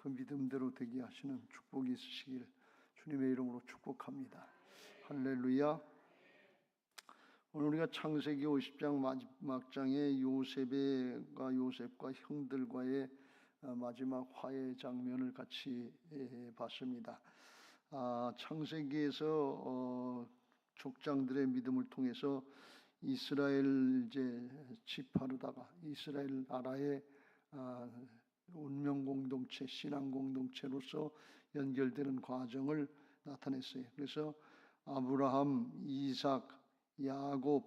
그 믿음대로 되게 하시는 축복이 있으시길 주님의 이름으로 축복합니다. 할렐루야. 오늘 우리가 창세기 50장 마지막 장에 요셉과 형들과의 마지막 화해 장면을 같이 봤습니다. 창세기에서 족장들의 믿음을 통해서 이스라엘 지파로다가 이스라엘 나라의 운명 공동체, 신앙 공동체로서 연결되는 과정을 나타냈어요. 그래서 아브라함, 이삭, 야곱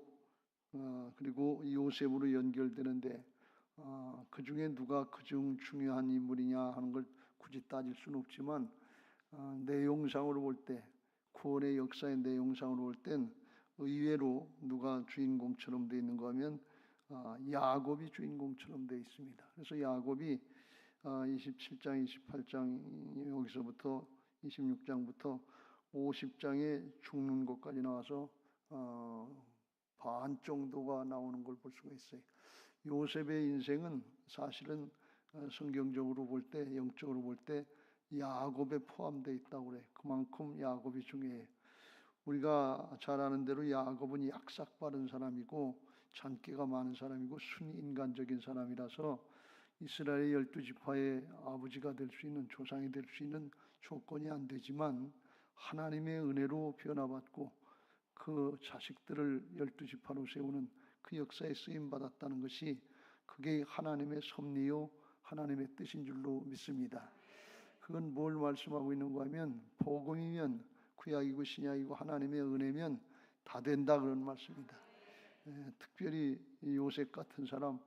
그리고 요셉으로 연결되는데 그 중에 누가 그중 중요한 인물이냐 하는 걸 굳이 따질 수는 없지만 내용상으로 볼 때, 구원의 역사의 내용상으로 볼 땐 의외로 누가 주인공처럼 되어 있는가 하면 야곱이 주인공처럼 되어 있습니다. 그래서 야곱이 27장, 28장 여기서부터 26장부터 50장에 죽는 것까지 나와서 반 정도가 나오는 걸 볼 수가 있어요. 요셉의 인생은 사실은 성경적으로 볼 때, 영적으로 볼 때 야곱에 포함되어 있다고 그래요. 그만큼 야곱이 중요해요. 우리가 잘 아는 대로 야곱은 약삭빠른 사람이고 잔꾀가 많은 사람이고 순인간적인 사람이라서 이스라엘의 12지파의 아버지가 될 수 있는, 조상이 될 수 있는 조건이 안 되지만 하나님의 은혜로 변화받고 그 자식들을 12지파로 세우는 그 역사에 쓰임받았다는 것이 그게 하나님의 섭리요 하나님의 뜻인 줄로 믿습니다. 그건 뭘 말씀하고 있는가 하면 복음이면 구약이고 신약이고 하나님의 은혜면 다 된다 그런 말씀입니다. 특별히 요셉 같은 사람,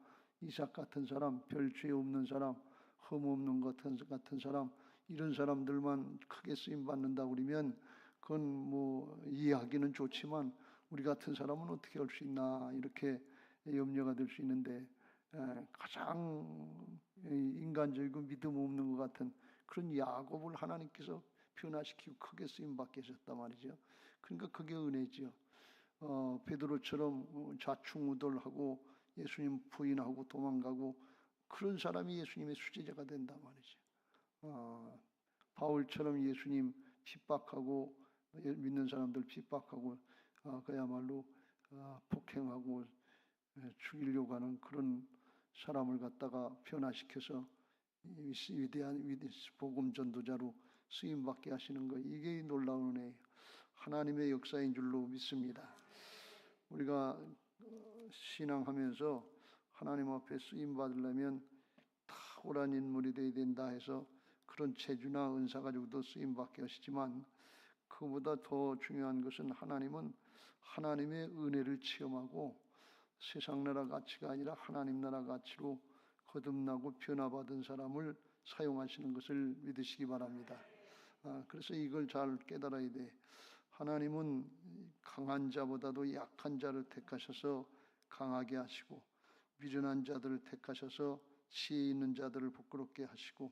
이삭 같은 사람, 별 죄 없는 사람, 흠 없는 것 같은 사람, 이런 사람들만 크게 쓰임 받는다 그러면 그건 뭐 이해하기는 좋지만 우리 같은 사람은 어떻게 할 수 있나 이렇게 염려가 될 수 있는데 가장 인간적이고 믿음 없는 것 같은 그런 야곱을 하나님께서 변화시키고 크게 쓰임 받게 하셨단 말이죠. 그러니까 그게 은혜죠. 베드로처럼 좌충우돌하고 예수님 부인하고 도망가고 그런 사람이 예수님의 수제자가 된단 말이죠. 바울처럼 예수님 핍박하고 믿는 사람들 핍박하고 그야말로 폭행하고 죽이려고 하는 그런 사람을 갖다가 변화시켜서 위대한 복음 전도자로 쓰임 받게 하시는 거, 이게 놀라운 은혜예요. 하나님의 역사인 줄로 믿습니다. 우리가 신앙하면서 하나님 앞에 쓰임 받으려면 탁월한 인물이 되어야 된다 해서 그런 재주나 은사 가지고도 쓰임 받게 하시지만 그보다 더 중요한 것은 하나님은 하나님의 은혜를 체험하고 세상 나라 가치가 아니라 하나님 나라 가치로 거듭나고 변화받은 사람을 사용하시는 것을 믿으시기 바랍니다. 그래서 이걸 잘 깨달아야 돼. 하나님은 강한 자보다도 약한 자를 택하셔서 강하게 하시고 미련한 자들을 택하셔서 지혜 있는 자들을 부끄럽게 하시고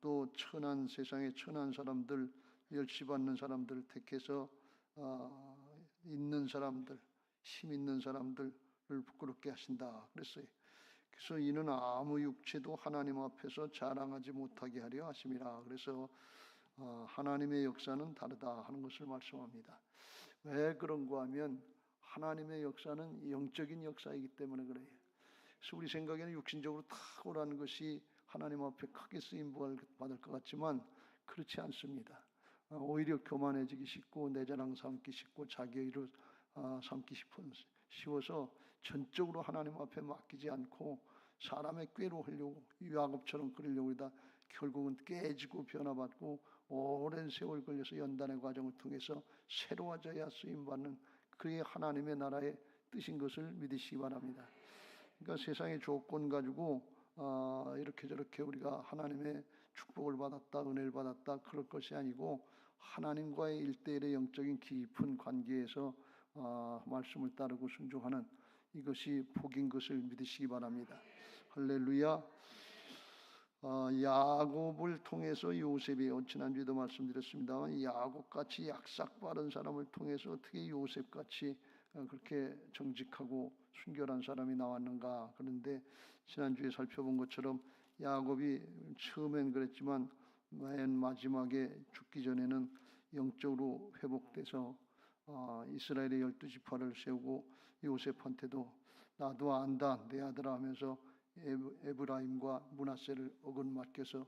또 천한 세상의 천한 사람들, 멸시받는 사람들을 택해서 있는 사람들, 힘 있는 사람들을 부끄럽게 하신다 그랬어요. 그래서 이는 아무 육체도 하나님 앞에서 자랑하지 못하게 하려 하심이라. 그래서 하나님의 역사는 다르다 하는 것을 말씀합니다. 왜 그런가 하면 하나님의 역사는 영적인 역사이기 때문에 그래요. 그래서 우리 생각에는 육신적으로 탁월한 것이 하나님 앞에 크게 쓰임 받을 것 같지만 그렇지 않습니다. 오히려 교만해지기 쉽고 내 자랑 삼기 쉽고 자기 의로 삼기 쉬워서 전적으로 하나님 앞에 맡기지 않고 사람의 꾀로 하려고 야곱처럼 그러려고 하다 결국은 깨지고 변화받고 오랜 세월 걸려서 연단의 과정을 통해서 새로워져야 쓰임받는 그게 하나님의 나라의 뜻인 것을 믿으시기 바랍니다. 그러니까 세상의 조건 가지고 이렇게 저렇게 우리가 하나님의 축복을 받았다, 은혜를 받았다 그럴 것이 아니고 하나님과의 일대일의 영적인 깊은 관계에서 말씀을 따르고 순종하는 이것이 복인 것을 믿으시기 바랍니다. 할렐루야. 야곱을 통해서 요셉이 지난주에도 말씀드렸습니다만 야곱같이 약삭빠른 사람을 통해서 어떻게 요셉같이 그렇게 정직하고 순결한 사람이 나왔는가. 그런데 지난주에 살펴본 것처럼 야곱이 처음엔 그랬지만 맨 마지막에 죽기 전에는 영적으로 회복돼서 이스라엘의 12지파를 세우고 요셉한테도 나도 안다 내 아들아 하면서 에브라임과 므낫세를 어긋 맡겨서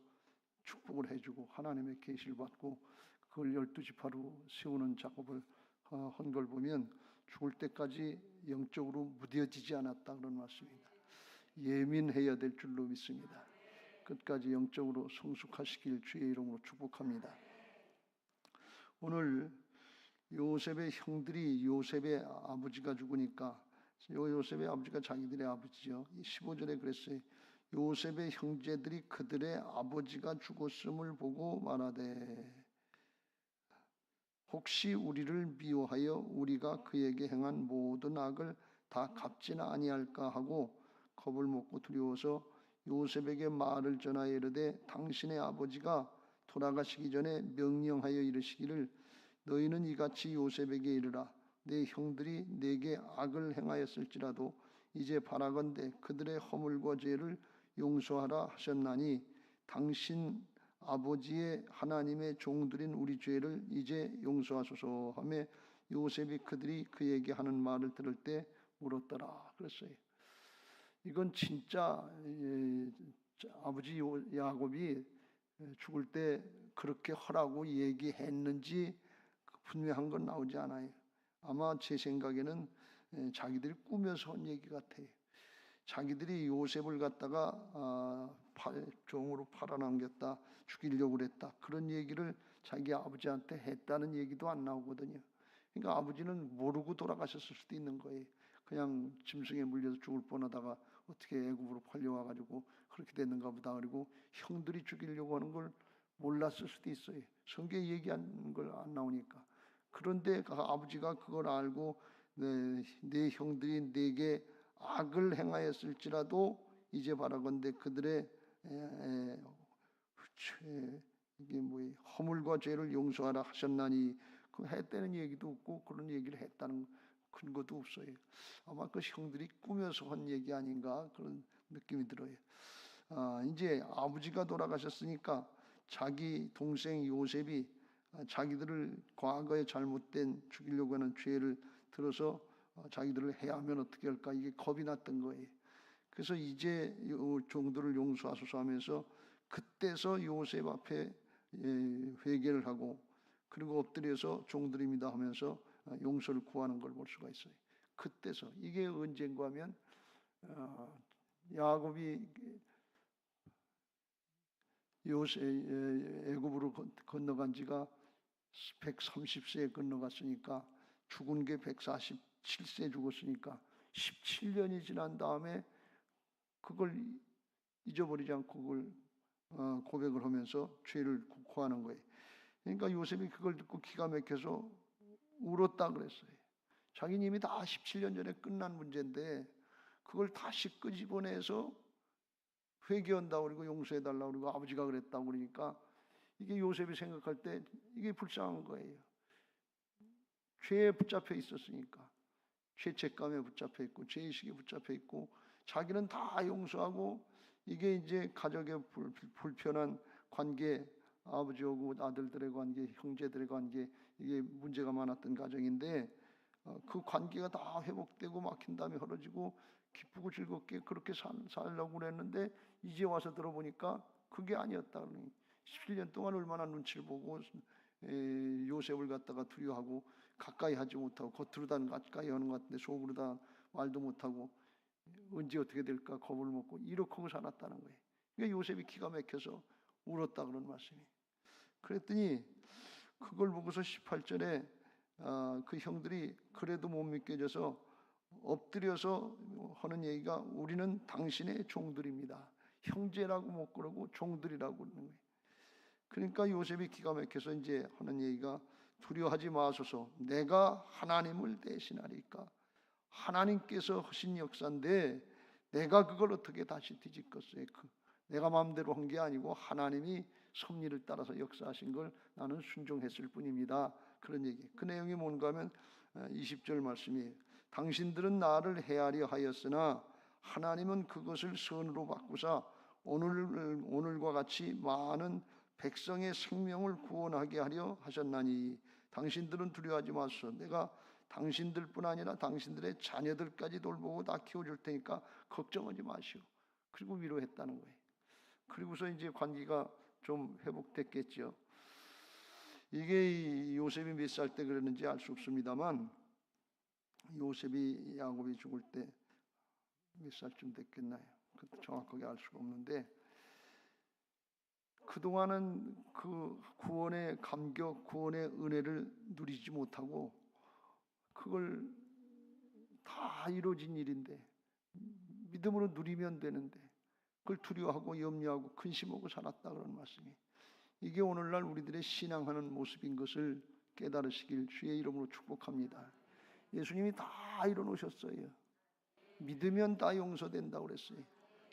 축복을 해주고 하나님의 계시를 받고 그걸 12지파로 세우는 작업을 한 걸 보면 죽을 때까지 영적으로 무뎌지지 않았다 그런 말씀입니다. 예민해야 될 줄로 믿습니다. 끝까지 영적으로 성숙하시길 주의 이름으로 축복합니다. 오늘 요셉의 형들이 요셉의 아버지가 죽으니까 요셉의 아버지가 자기들의 아버지죠. 15절에 그랬어요. 요셉의 형제들이 그들의 아버지가 죽었음을 보고 말하되 혹시 우리를 미워하여 우리가 그에게 행한 모든 악을 다 갚지나 아니할까 하고 겁을 먹고 두려워서 요셉에게 말을 전하여 이르되 당신의 아버지가 돌아가시기 전에 명령하여 이르시기를 너희는 이같이 요셉에게 이르라 내 형들이 내게 악을 행하였을지라도 이제 바라건대 그들의 허물과 죄를 용서하라 하셨나니 당신 아버지의 하나님의 종들인 우리 죄를 이제 용서하소서 하며 요셉이 그들이 그에게 하는 말을 들을 때 울었더라 그랬어요. 이건 진짜 아버지 야곱이 죽을 때 그렇게 하라고 얘기했는지 분명한 건 나오지 않아요. 아마 제 생각에는 자기들이 꾸며서 한 얘기 같아요. 자기들이 요셉을 갖다가 종으로 팔아넘겼다, 죽이려고 그랬다 그런 얘기를 자기 아버지한테 했다는 얘기도 안 나오거든요. 그러니까 아버지는 모르고 돌아가셨을 수도 있는 거예요. 그냥 짐승에 물려서 죽을 뻔하다가 어떻게 애굽으로 팔려와가지고 그렇게 됐는가 보다. 그리고 형들이 죽이려고 하는 걸 몰랐을 수도 있어요. 성경에 얘기한 걸 안 나오니까. 그런데 아버지가 그걸 알고 내 형들이 내게 악을 행하였을지라도 이제 바라건대 그들의 이게 뭐예요? 허물과 죄를 용서하라 하셨나니 그 했다는 얘기도 없고 그런 얘기를 했다는 근거도 없어요. 아마 그 형들이 꾸며서 한 얘기 아닌가 그런 느낌이 들어요. 이제 아버지가 돌아가셨으니까 자기 동생 요셉이 자기들을 과거에 잘못된 죽이려고 하는 죄를 들어서 자기들을 해하면 어떻게 할까 이게 겁이 났던 거예요. 그래서 이제 종들을 용서하소서 하면서 그때서 요셉 앞에 회개를 하고 그리고 엎드려서 종들입니다 하면서 용서를 구하는 걸 볼 수가 있어요. 그때서 이게 언젠가 하면 야곱이 애굽으로 건너간 지가 130세에 건너갔으니까 죽은 게 147세에 죽었으니까 17년이 지난 다음에 그걸 잊어버리지 않고 그걸 고백을 하면서 죄를 구하는 거예요. 그러니까 요셉이 그걸 듣고 기가 막혀서 울었다 그랬어요. 자기는 이미 다 17년 전에 끝난 문제인데 그걸 다시 끄집어내서 회개한다고 그러고 용서해달라고 그러고 아버지가 그랬다고 그러니까 이게 요셉이 생각할 때 이게 불쌍한 거예요. 죄에 붙잡혀 있었으니까 죄책감에 붙잡혀 있고 죄의식에 붙잡혀 있고 자기는 다 용서하고 이게 이제 가족의 불편한 관계 아버지하고 아들들의 관계 형제들의 관계 이게 문제가 많았던 가정인데 그 관계가 다 회복되고 막힌 다음에 흐려지고 기쁘고 즐겁게 그렇게 살려고 그랬는데 이제 와서 들어보니까 그게 아니었다. 17년 동안 얼마나 눈치를 보고 요셉을 갖다가 두려워하고 가까이 하지 못하고 겉으로다 가까이 하는 것 같은데 속으로다 말도 못하고 언제 어떻게 될까 겁을 먹고 이렇게 하고 살았다는 거예요. 그러니까 요셉이 기가 막혀서 울었다 그런 말씀이. 그랬더니 그걸 보고서 18절에 그 형들이 그래도 못 믿겨져서 엎드려서 하는 얘기가 우리는 당신의 종들입니다. 형제라고 못 그러고 종들이라고 그러는 거예요. 그러니까 요셉이 기가 막혀서 이제 하는 얘기가 두려워하지 마소서 내가 하나님을 대신하리까 하나님께서 하신 역사인데 내가 그걸 어떻게 다시 뒤집겠어요. 내가 마음대로 한 게 아니고 하나님이 섭리를 따라서 역사하신 걸 나는 순종했을 뿐입니다. 그런 얘기. 그 내용이 뭔가 하면 20절 말씀이에요. 당신들은 나를 해하려 하였으나 하나님은 그것을 선으로 바꾸사 오늘과 같이 많은 백성의 생명을 구원하게 하려 하셨나니 당신들은 두려워하지 마소서. 내가 당신들뿐 아니라 당신들의 자녀들까지 돌보고 다 키워줄 테니까 걱정하지 마시오. 그리고 위로했다는 거예요. 그리고서 이제 관계가 좀 회복됐겠죠. 이게 요셉이 몇 살 때 그랬는지 알 수 없습니다만, 요셉이 야곱이 죽을 때 몇 살쯤 됐겠나요? 정확하게 알 수가 없는데, 그동안은 그 구원의 감격, 구원의 은혜를 누리지 못하고 그걸 다 이루어진 일인데, 믿음으로 누리면 되는데 그걸 두려워하고 염려하고 근심하고 살았다 그런 말씀이에요. 이게 오늘날 우리들의 신앙하는 모습인 것을 깨달으시길 주의 이름으로 축복합니다. 예수님이 다 이뤄놓으셨어요. 믿으면 다 용서된다고 그랬어요.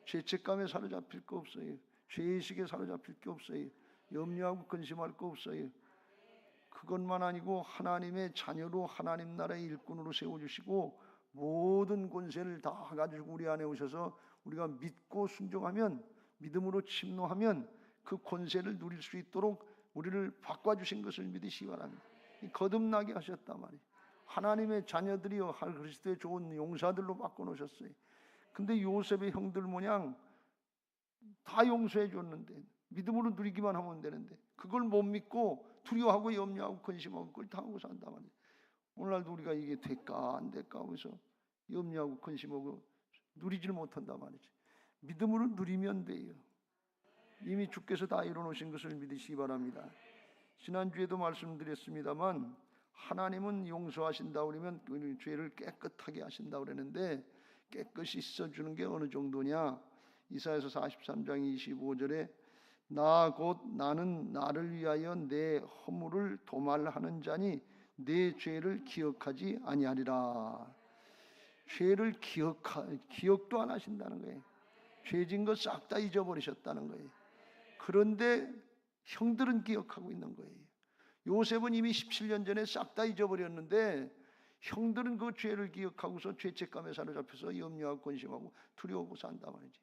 죄책감에 사로잡힐 거 없어요. 죄의식에 사로잡힐 게 없어요. 염려하고 근심할 거 없어요. 그것만 아니고 하나님의 자녀로 하나님 나라의 일꾼으로 세워주시고 모든 권세를 다 가지고 우리 안에 오셔서 우리가 믿고 순종하면, 믿음으로 침노하면 그 권세를 누릴 수 있도록 우리를 바꿔주신 것을 믿으시기 바랍니다. 거듭나게 하셨단 말이에요. 하나님의 자녀들이여 그리스도의 좋은 용사들로 바꿔놓으셨어요. 근데 요셉의 형들 모양 다 용서해 줬는데, 믿음으로 누리기만 하면 되는데 그걸 못 믿고 두려워하고 염려하고 근심하고 그걸 당하고 산단 말이에요. 오늘날도 우리가 이게 될까 안 될까 하면서 염려하고 근심하고 누리질 못한단 말이죠. 믿음으로 누리면 돼요. 이미 주께서 다 이뤄놓으신 것을 믿으시기 바랍니다. 지난주에도 말씀드렸습니다만, 하나님은 용서하신다 그러면 우리 죄를 깨끗하게 하신다 그랬는데, 깨끗이 씻어주는 게 어느 정도냐? 이사야서 43장 25절에 나 곧 나는 나를 위하여 내 허물을 도말하는 자니 내 죄를 기억하지 아니하리라. 죄를 기억도 안 하신다는 거예요. 죄진 거 싹 다 잊어버리셨다는 거예요. 그런데 형들은 기억하고 있는 거예요. 요셉은 이미 17년 전에 싹 다 잊어버렸는데 형들은 그 죄를 기억하고서 죄책감에 사로잡혀서 염려하고 근심하고 두려워하고 산단 말이지.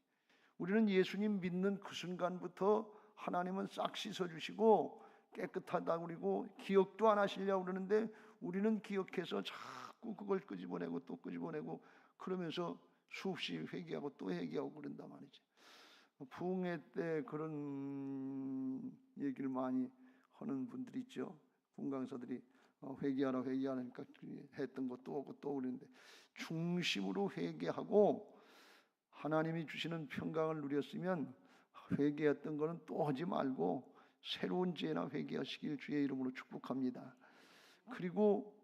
우리는 예수님 믿는 그 순간부터 하나님은 싹 씻어주시고 깨끗하다고 그러고 기억도 안 하시려고 그러는데, 우리는 기억해서 자꾸 그걸 끄집어내고 또 끄집어내고 그러면서 수없이 회개하고 또 회개하고 그런단 말이지. 부흥회 때 그런 얘기를 많이 하는 분들이 있죠. 분강사들이 회개하라 회개하니까 했던 것도 오고 또 그러는데, 중심으로 회개하고 하나님이 주시는 평강을 누렸으면 회개했던 거는 또 하지 말고 새로운 죄나 회개하시길 주의 이름으로 축복합니다. 그리고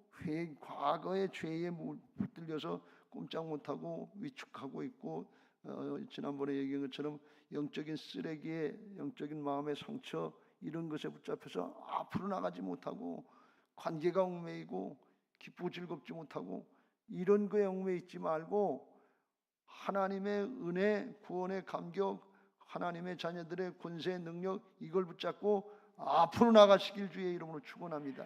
과거의 죄에 붙들려서 꼼짝 못하고 위축하고 있고, 지난번에 얘기한 것처럼 영적인 쓰레기에, 영적인 마음의 상처, 이런 것에 붙잡혀서 앞으로 나가지 못하고 관계가 얽매이고 기쁘고 즐겁지 못하고 이런 거에 얽매여 있지 말고, 하나님의 은혜, 구원의 감격, 하나님의 자녀들의 권세, 능력, 이걸 붙잡고 앞으로 나가시길 주의 이름으로 축원합니다.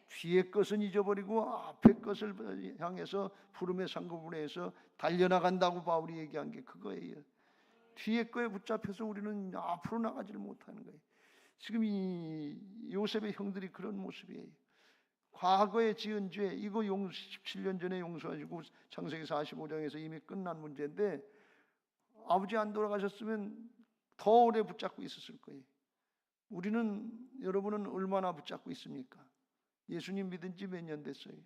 뒤의 것은 잊어버리고 앞의 것을 향해서 부름의 상급분에서 달려나간다고 바울이 얘기한 게 그거예요. 뒤의 거에 붙잡혀서 우리는 앞으로 나가지를 못하는 거예요. 지금 이 요셉의 형들이 그런 모습이에요. 과거에 지은 죄, 이거 17년 전에 용서하시고 창세기 45장에서 이미 끝난 문제인데, 아버지 안 돌아가셨으면 더 오래 붙잡고 있었을 거예요. 여러분은 얼마나 붙잡고 있습니까? 예수님 믿은 지 몇 년 됐어요?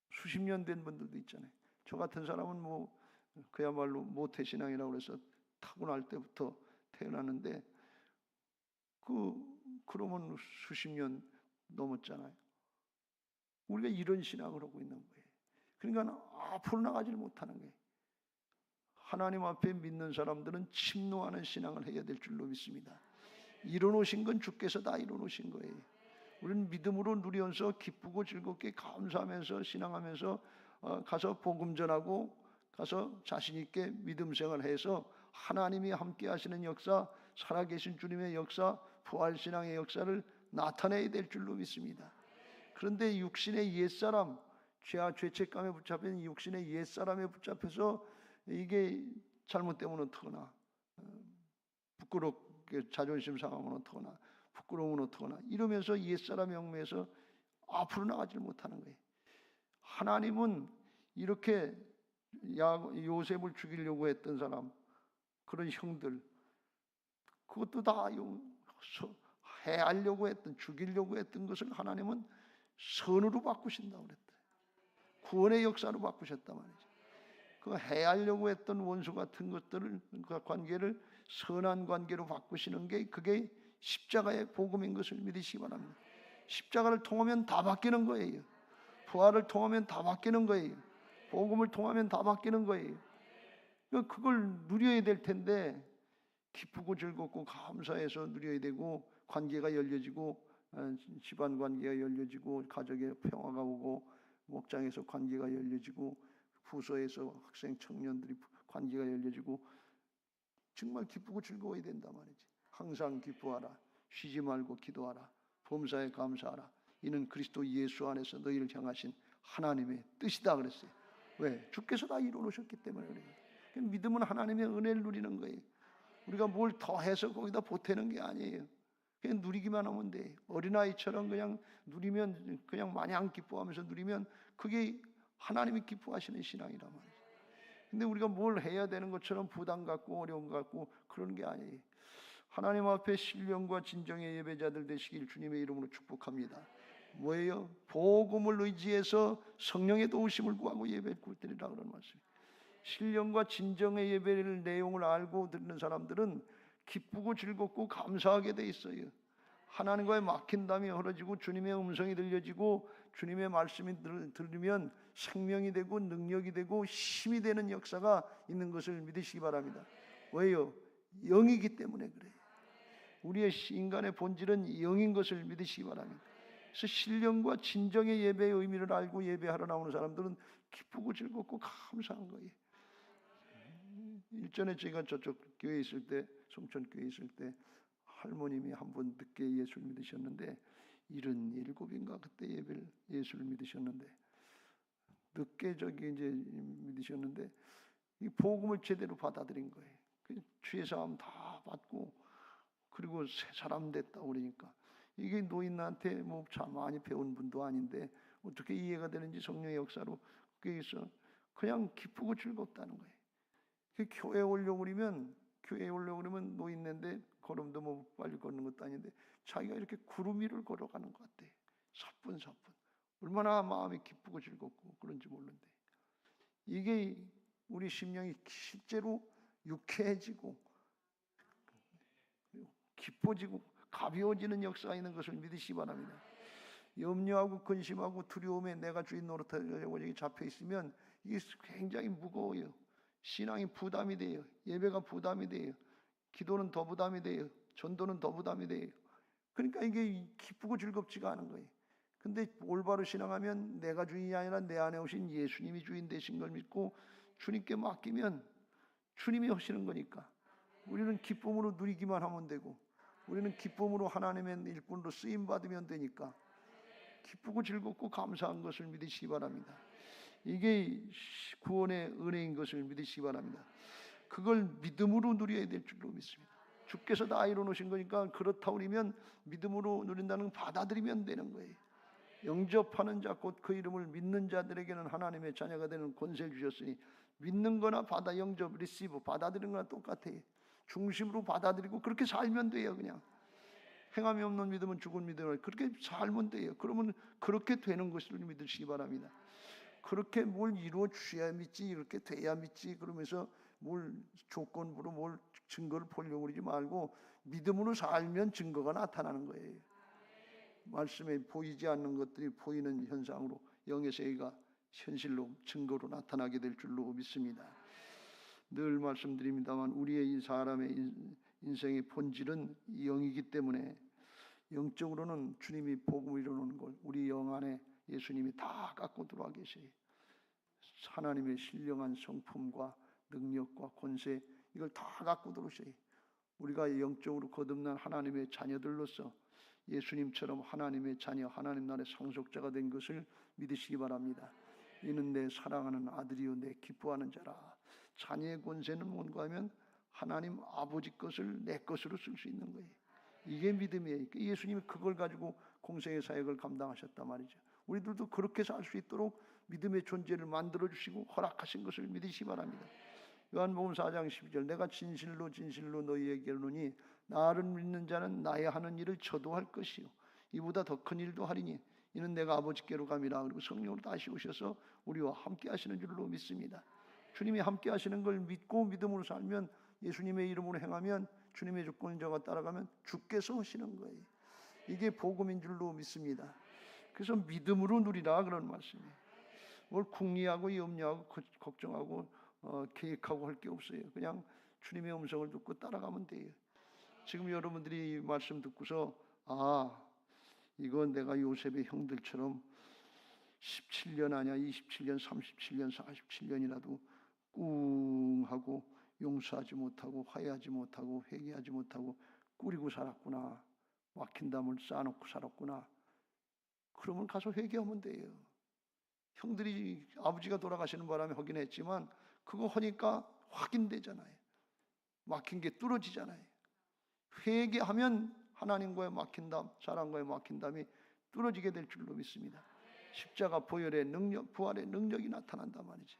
수십 년 된 분들도 있잖아요. 저 같은 사람은 그야말로 모태신앙이라고 그래서 타고날 때부터 태어났는데 그러면 수십 년 넘었잖아요. 우리가 이런 신앙을 하고 있는 거예요. 그러니까 앞으로 나가지를 못하는 거예요. 하나님 앞에 믿는 사람들은 침노하는 신앙을 해야 될 줄로 믿습니다. 이뤄놓으신 건 주께서 다 이뤄놓으신 거예요. 우리는 믿음으로 누리면서 기쁘고 즐겁게 감사하면서 신앙하면서 가서 복음 전하고 가서 자신 있게 믿음 생활해서 하나님이 함께 하시는 역사, 살아계신 주님의 역사, 부활신앙의 역사를 나타내야 될 줄로 믿습니다. 그런데 육신의 옛사람, 죄와 죄책감에 붙잡힌 육신의 옛사람에 붙잡혀서 이게 잘못되면 어떡하나, 부끄럽게 자존심 상하면 어떡하나, 부끄러우면 어떡하나 이러면서 옛사람의 얽매여서 앞으로 나가질 못하는 거예요. 하나님은 이렇게 요셉을 죽이려고 했던 사람, 그런 형들, 그것도 다 해하려고 했던, 죽이려고 했던 것을 하나님은 선으로 바꾸신다고 그랬다. 구원의 역사로 바꾸셨단 말이죠. 그 해하려고 했던 원수 같은 것들을, 그 관계를 선한 관계로 바꾸시는 게, 그게 십자가의 복음인 것을 믿으시기 바랍니다. 십자가를 통하면 다 바뀌는 거예요. 부활을 통하면 다 바뀌는 거예요. 복음을 통하면 다 바뀌는 거예요. 그걸 누려야 될 텐데, 기쁘고 즐겁고 감사해서 누려야 되고, 관계가 열려지고, 집안 관계가 열려지고, 가족의 평화가 오고, 목장에서 관계가 열려지고, 부서에서 학생 청년들이 관계가 열려지고, 정말 기쁘고 즐거워야 된단 말이지. 항상 기뻐하라, 쉬지 말고 기도하라, 범사에 감사하라. 이는 그리스도 예수 안에서 너희를 향하신 하나님의 뜻이다 그랬어요. 왜? 주께서 다 이루어놓으셨기 때문에 그래요. 믿음은 하나님의 은혜를 누리는 거예요. 우리가 뭘 더해서 거기다 보태는 게 아니에요. 그냥 누리기만 하면 돼. 어린아이처럼 그냥 누리면, 그냥 마냥 기뻐하면서 누리면 그게 하나님이 기뻐하시는 신앙이란 말이에요. 근데 우리가 뭘 해야 되는 것처럼 부담 갖고 어려움 갖고 그러는 게 아니에요. 하나님 앞에 신령과 진정의 예배자들 되시길 주님의 이름으로 축복합니다. 뭐예요? 복음을 의지해서 성령의 도우심을 구하고 예배를 드리라 그런 말씀이에요. 신령과 진정의 예배를 내용을 알고 듣는 사람들은 기쁘고 즐겁고 감사하게 돼 있어요. 하나님과의 막힌담이 흐려지고 주님의 음성이 들려지고 주님의 말씀이 들리면 생명이 되고 능력이 되고 힘이 되는 역사가 있는 것을 믿으시기 바랍니다. 왜요? 영이기 때문에 그래요. 우리의 인간의 본질은 영인 것을 믿으시기 바랍니다. 그래서 신령과 진정의 예배의 의미를 알고 예배하러 나오는 사람들은 기쁘고 즐겁고 감사한 거예요. 일전에 제가 저쪽 교회에 있을 때, 송천교회에 있을 때 할머님이 한 번 늦게 예수를 믿으셨는데 77인가 그때 예수를 믿으셨는데 늦게 이제 믿으셨는데 이 복음을 제대로 받아들인 거예요. 주의 사함 다 받고 그리고 새 사람 됐다 그러니까 이게 노인한테 뭐 참 많이 배운 분도 아닌데 어떻게 이해가 되는지 성령의 역사로 그래서 그냥 기쁘고 즐겁다는 거예요. 교회에 오려고 그러면 노인네인데 걸음도 뭐 빨리 걷는 것도 아닌데 자기가 이렇게 구름 위를 걸어가는 것 같아. 사뿐사뿐. 얼마나 마음이 기쁘고 즐겁고 그런지 모르는데 이게 우리 심령이 실제로 유쾌해지고 기뻐지고 가벼워지는 역사가 있는 것을 믿으시기 바랍니다. 염려하고 근심하고 두려움에 내가 주인 노릇하려고 잡혀 있으면 이게 굉장히 무거워요. 신앙이 부담이 돼요. 예배가 부담이 돼요. 기도는 더 부담이 돼요. 전도는 더 부담이 돼요. 그러니까 이게 기쁘고 즐겁지가 않은 거예요. 근데 올바로 신앙하면 내가 주인이 아니라 내 안에 오신 예수님이 주인 되신 걸 믿고 주님께 맡기면 주님이 하시는 거니까 우리는 기쁨으로 누리기만 하면 되고 우리는 기쁨으로 하나님의 일꾼으로 쓰임받으면 되니까 기쁘고 즐겁고 감사한 것을 믿으시기 바랍니다. 이게 구원의 은혜인 것을 믿으시기 바랍니다. 그걸 믿음으로 누려야 될 줄로 믿습니다. 주께서 다 이루어놓으신 거니까 그렇다 우리면 믿음으로 누린다는 받아들이면 되는 거예요. 영접하는 자 곧 그 이름을 믿는 자들에게는 하나님의 자녀가 되는 권세를 주셨으니 믿는 거나 영접, 리시브 받아들이는 거나 똑같아요. 중심으로 받아들이고 그렇게 살면 돼요. 그냥 행함이 없는 믿음은 죽은 믿음을 그렇게 살면 돼요. 그러면 그렇게 되는 것을 믿으시기 바랍니다. 그렇게 뭘 이루어 주셔야 믿지 이렇게 돼야 믿지 그러면서 뭘 조건부로 뭘 증거를 보려고 그러지 말고 믿음으로 살면 증거가 나타나는 거예요. 말씀에 보이지 않는 것들이 보이는 현상으로 영의 세계가 현실로 증거로 나타나게 될 줄로 믿습니다. 늘 말씀드립니다만 우리의 이 사람의 인생의 본질은 영이기 때문에 영적으로는 주님이 복음을 이루는 걸 우리 영 안에 예수님이 다 갖고 들어와 계세요. 하나님의 신령한 성품과 능력과 권세 이걸 다 갖고 들어오세요. 우리가 영적으로 거듭난 하나님의 자녀들로서 예수님처럼 하나님의 자녀, 하나님 나라의 상속자가 된 것을 믿으시기 바랍니다. 이는 내 사랑하는 아들이요 내 기뻐하는 자라. 자녀의 권세는 뭔가 하면 하나님 아버지 것을 내 것으로 쓸 수 있는 거예요. 이게 믿음이에요. 예수님이 그걸 가지고 공생의 사역을 감당하셨단 말이죠. 우리들도 그렇게 살 수 있도록 믿음의 존재를 만들어 주시고 허락하신 것을 믿으시기 바랍니다. 요한복음 4장 12절 내가 진실로 진실로 너희에게 이르노니 나를 믿는 자는 나의 하는 일을 저도 할 것이요 이보다 더 큰 일도 하리니 이는 내가 아버지께로 감이라. 그리고 성령으로 다시 오셔서 우리와 함께 하시는 줄로 믿습니다. 주님이 함께 하시는 걸 믿고 믿음으로 살면, 예수님의 이름으로 행하면, 주님의 주권자가 따라가면 주께서 하시는 거예요. 이게 복음인 줄로 믿습니다. 그래서 믿음으로 누리라 그런 말씀이에요. 뭘 궁리하고 염려하고 걱정하고 계획하고 할 게 없어요. 그냥 주님의 음성을 듣고 따라가면 돼요. 지금 여러분들이 이 말씀 듣고서 이건 내가 요셉의 형들처럼 17년 아니야 27년 37년 47년이라도 꿍하고 용서하지 못하고 화해하지 못하고 회개하지 못하고 꾸리고 살았구나, 막힌 담을 쌓아놓고 살았구나. 그러면 가서 회개하면 돼요. 형들이 아버지가 돌아가시는 바람에 하긴 했지만 그거 하니까 확인되잖아요. 막힌 게 뚫어지잖아요. 회개하면 하나님과의 막힌 담, 사랑과의 막힌 담이 뚫어지게 될 줄로 믿습니다. 십자가 보혈의 능력, 부활의 능력이 나타난단 말이지.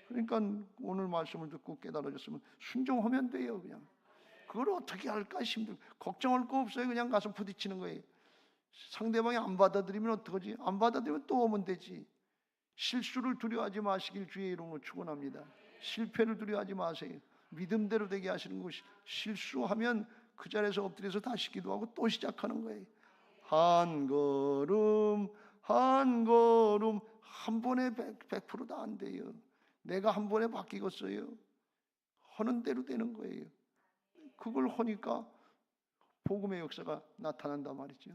그러니까 오늘 말씀을 듣고 깨달아졌으면 순종하면 돼요. 그냥 그걸 어떻게 할까 힘들고 걱정할 거 없어요. 그냥 가서 부딪히는 거예요. 상대방이 안 받아들이면 어떡하지? 안 받아들이면 또 오면 되지. 실수를 두려워하지 마시길 주의 이름으로 축원합니다. 실패를 두려워하지 마세요. 믿음대로 되게 하시는 것이, 실수하면 그 자리에서 엎드려서 다시 기도하고 또 시작하는 거예요. 한 걸음 한 걸음 한 번에 100%도 안 돼요. 내가 한 번에 바뀌겠어요? 하는 대로 되는 거예요. 그걸 하니까 복음의 역사가 나타난단 말이죠.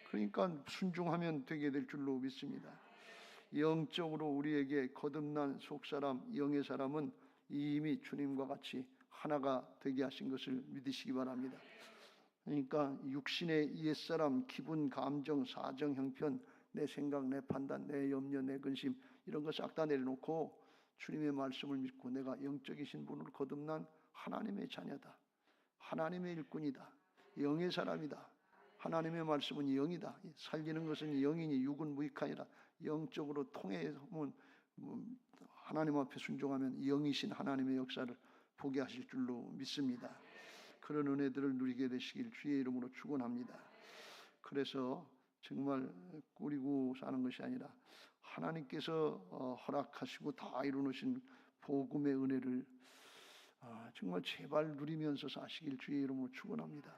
그러니까 순종하면 되게 될 줄로 믿습니다. 영적으로 우리에게 거듭난 속사람, 영의 사람은 이미 주님과 같이 하나가 되게 하신 것을 믿으시기 바랍니다. 그러니까 육신의 옛사람, 기분, 감정, 사정, 형편, 내 생각, 내 판단, 내 염려, 내 근심 이런 거 싹 다 내려놓고 주님의 말씀을 믿고 내가 영적이신 분으로 거듭난 하나님의 자녀다, 하나님의 일꾼이다, 영의 사람이다, 하나님의 말씀은 영이다, 살리는 것은 영이니 육은 무익하니라, 영적으로 통해면 하나님 앞에 순종하면 영이신 하나님의 역사를 보게 하실 줄로 믿습니다. 그런 은혜들을 누리게 되시길 주의 이름으로 축원합니다. 그래서 정말 꾸리고 사는 것이 아니라 하나님께서 허락하시고 다 이루어놓으신 복음의 은혜를 정말 제발 누리면서 사시길 주의 이름으로 축원합니다.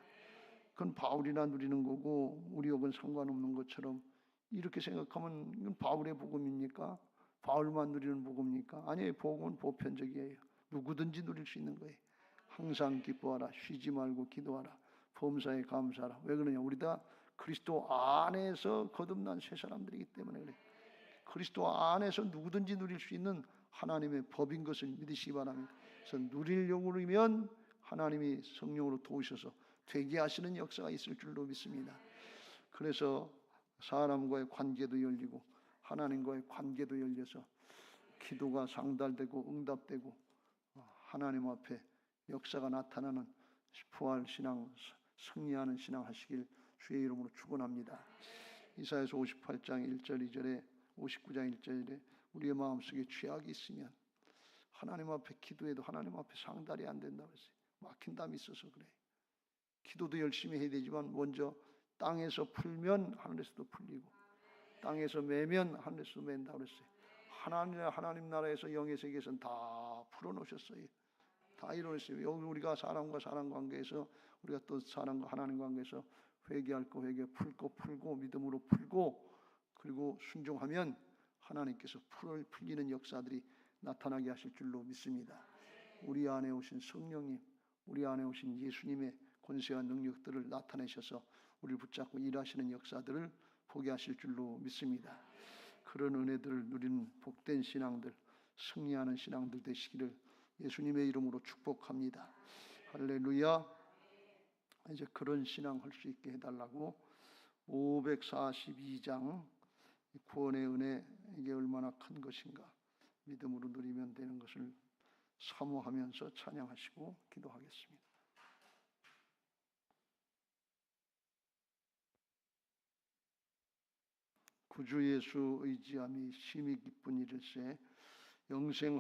그건 바울이나 누리는 거고 우리 혹은 상관없는 것처럼 이렇게 생각하면 이건 바울의 복음입니까? 바울만 누리는 복음입니까? 아니에요. 복음은 보편적이에요. 누구든지 누릴 수 있는 거예요. 항상 기뻐하라, 쉬지 말고 기도하라, 범사에 감사하라. 왜 그러냐? 우리 다 그리스도 안에서 거듭난 새 사람들이기 때문에 그래요. 그리스도 안에서 누구든지 누릴 수 있는 하나님의 법인 것을 믿으시기 바랍니다. 그래서 누리려고 그러면 하나님이 성령으로 도우셔서 되게 하시는 역사가 있을 줄로 믿습니다. 그래서 사람과의 관계도 열리고 하나님과의 관계도 열려서 기도가 상달되고 응답되고 하나님 앞에 역사가 나타나는 부활 신앙, 승리하는 신앙 하시길 주의 이름으로 축원합니다. 이사야서 58장 1절 2절에 59장 1절에 우리의 마음속에 죄악이 있으면 하나님 앞에 기도해도 하나님 앞에 상달이 안 된다고 했어요. 막힌 담이 있어서 그래. 기도도 열심히 해야 되지만 먼저 땅에서 풀면 하늘에서도 풀리고 땅에서 매면 하늘에서도 맨다고 그랬어요. 하나님 나라에서 영의 세계에서는 다 풀어놓으셨어요. 다 이루어졌어요. 여기 우리가 사람과 사람 관계에서 우리가 또 사람과 하나님 관계에서 회개할 거 회개, 풀 거 풀고 믿음으로 풀고 그리고 순종하면 하나님께서 풀리는 역사들이 나타나게 하실 줄로 믿습니다. 우리 안에 오신 성령님, 우리 안에 오신 예수님의 권세와 능력들을 나타내셔서 우리를 붙잡고 일하시는 역사들을 보게 하실 줄로 믿습니다. 그런 은혜들을 누리는 복된 신앙들, 승리하는 신앙들 되시기를 예수님의 이름으로 축복합니다. 할렐루야. 이제 그런 신앙 할 수 있게 해달라고 542장 구원의 은혜 이게 얼마나 큰 것인가 믿음으로 누리면 되는 것을 사모하면서 찬양하시고 기도하겠습니다. 구주 예수 의지함이 심히 기쁜 일일세. 영생